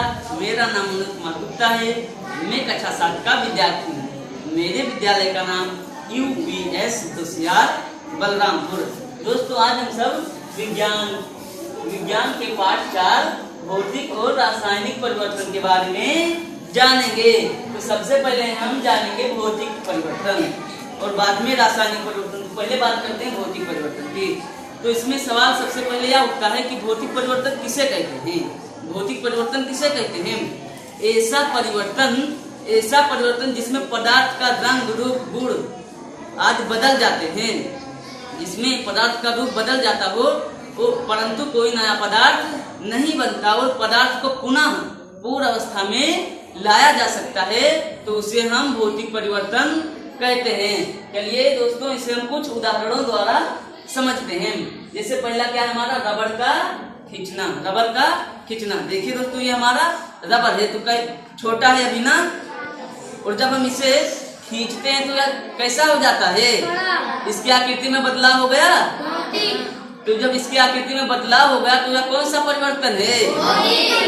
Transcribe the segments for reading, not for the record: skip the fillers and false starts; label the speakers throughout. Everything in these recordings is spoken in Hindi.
Speaker 1: नमस्कार, मेरा नाम मनोज कुमार गुप्ता है। मैं कक्षा 7 का विद्यार्थी हूँ। मेरे विद्यालय का नाम UPS होशियार बलरामपुर। दोस्तों, आज हम सब विज्ञान के पाठ 4 भौतिक और रासायनिक परिवर्तन के बारे में जानेंगे। तो सबसे पहले हम जानेंगे भौतिक परिवर्तन और बाद में रासायनिक परिवर्तन। तो पहले बात करते हैं भौतिक परिवर्तन की। तो इसमें सवाल सबसे पहले यह उठता है कि भौतिक परिवर्तन किसे कहते हैं। भौतिक परिवर्तन किसे कहते हैं? ऐसा परिवर्तन जिसमें पदार्थ का रंग, रूप, गुण आदि बदल जाते हैं। जिसमें पदार्थ का रूप बदल जाता हो परंतु कोई नया पदार्थ नहीं बनता और पदार्थ को पुनः पूर्ण अवस्था में लाया जा सकता है, तो उसे हम भौतिक परिवर्तन कहते हैं। चलिए दोस्तों, इसे हम कुछ उदाहरणों द्वारा समझते हैं। जैसे पहला क्या है हमारा, रबर का खींचना। देखिए दोस्तों, ये हमारा रबर है, तो छोटा है अभी ना, और जब हम इसे खींचते हैं तो यह कैसा हो जाता है? इसकी आकृति में बदलाव हो गया। तो जब इसकी आकृति में बदलाव हो गया तो यह कौन सा परिवर्तन है?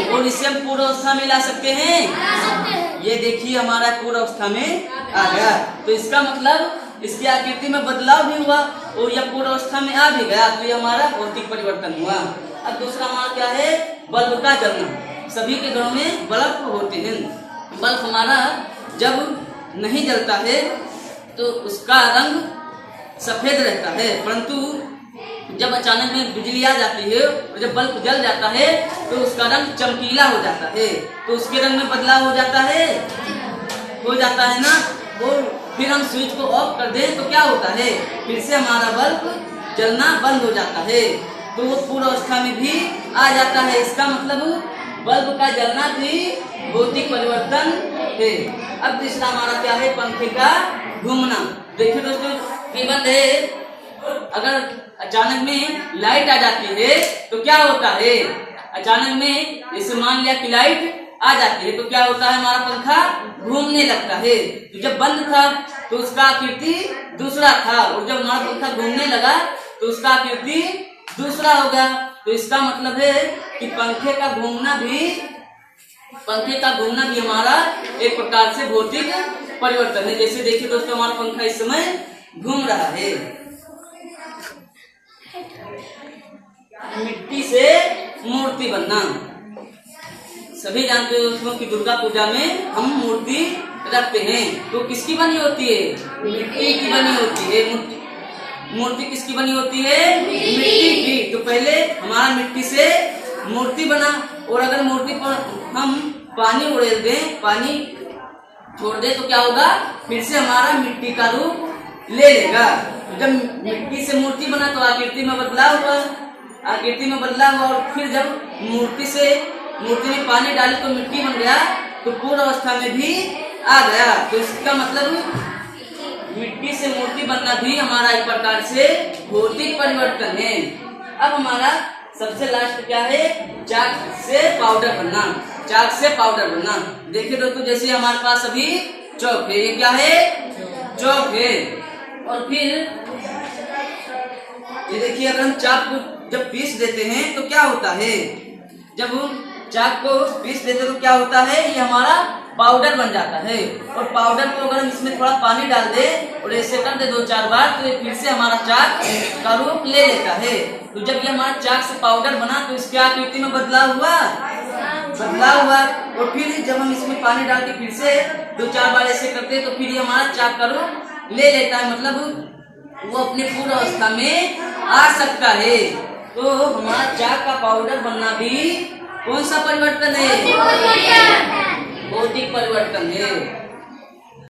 Speaker 1: और इसे हम पूर्ण अवस्था में ला सकते हैं। ये देखिए हमारा पूर्ण अवस्था में आ गया। तो इसका मतलब इसकी आकृति में बदलाव भी हुआ और यह पूर्ण अवस्था में आ भी गया, तो ये हमारा भौतिक परिवर्तन हुआ। अब दूसरा हमारा क्या है? बल्ब का जलना। सभी के घरों में बल्ब होते हैं। बल्ब हमारा जब नहीं जलता है तो उसका रंग सफेद रहता है, परंतु जब अचानक में बिजली आ जाती है और जब बल्ब जल जाता है तो उसका रंग चमकीला हो जाता है, तो उसके रंग में बदलाव हो जाता है ना। और फिर हम स्विच को ऑफ कर दें तो क्या होता है? फिर से हमारा बल्ब जलना बंद हो जाता है, तो वो पूर्ण अवस्था में भी आ जाता है। इसका मतलब बल्ब का जलना भी भौतिक परिवर्तन है। अब तीसरा हमारा क्या है? पंखे का घूमना। देखिए दोस्तों, केवल अगर अचानक में लाइट आ जाती है तो क्या होता है? अचानक में जैसे मान लिया कि लाइट आ जाती है तो क्या होता है? हमारा पंखा घूमने लगता है। तो जब बंद था तो उसका आकृति दूसरा था, और जब हमारा पंखा घूमने लगा तो उसका आकृति दूसरा हो गया। तो इसका मतलब है कि पंखे का घूमना भी हमारा एक प्रकार से भौतिक परिवर्तन है। जैसे देखिए दोस्तों, हमारा पंखा इस समय घूम रहा है। मिट्टी से मूर्ति बनना। सभी जानते हो दोस्तों कि दुर्गा पूजा में हम मूर्ति रखते हैं, तो किसकी बनी होती है? मिट्टी की बनी होती है। मूर्ति किसकी बनी होती है? मिट्टी की। तो पहले हमारा मिट्टी से मूर्ति बना, और अगर मूर्ति पर हम पानी उड़ेल दें, पानी छोड़ दे तो क्या होगा? फिर से हमारा मिट्टी का रूप ले लेगा। जब मिट्टी से मूर्ति बना तो आकृति में बदलाव हुआ, और फिर जब मूर्ति में पानी डाले तो मिट्टी बन गया, तो पूर्ण अवस्था में भी आ गया। तो इसका मतलब मिट्टी से मूर्ति बनना भी हमारा एक प्रकार से भौतिक परिवर्तन है। अब हमारा सबसे लास्ट क्या है? चाक से पाउडर बनना। देखिए दोस्तों, जैसे हमारे पास अभी चौक है, ये क्या है? चौक है। और फिर ये देखिए, अगर हम चाक को जब पीस देते हैं तो क्या होता है? जब हम चाक को पीस देते तो क्या होता है? ये हमारा पाउडर बन जाता है। और पाउडर को अगर हम इसमें थोड़ा पानी डाल दे और ऐसे कर दे 2-4 बार, तो ये फिर से हमारा चाक का रूप ले लेता है। तो जब ये हमारा चाक से पाउडर बना तो इसकी आकृति में बदलाव हुआ। और फिर जब हम इसमें पानी डाल के फिर से 2-4 बार ऐसे करते हैं तो फिर ये हमारा चाक का रूप ले लेता है, मतलब वो अपने पूर्ण अवस्था में आ सकता है। तो हमारा चाक का पाउडर बनना भी कौन सा परिवर्तन है? भौतिक परिवर्तन है।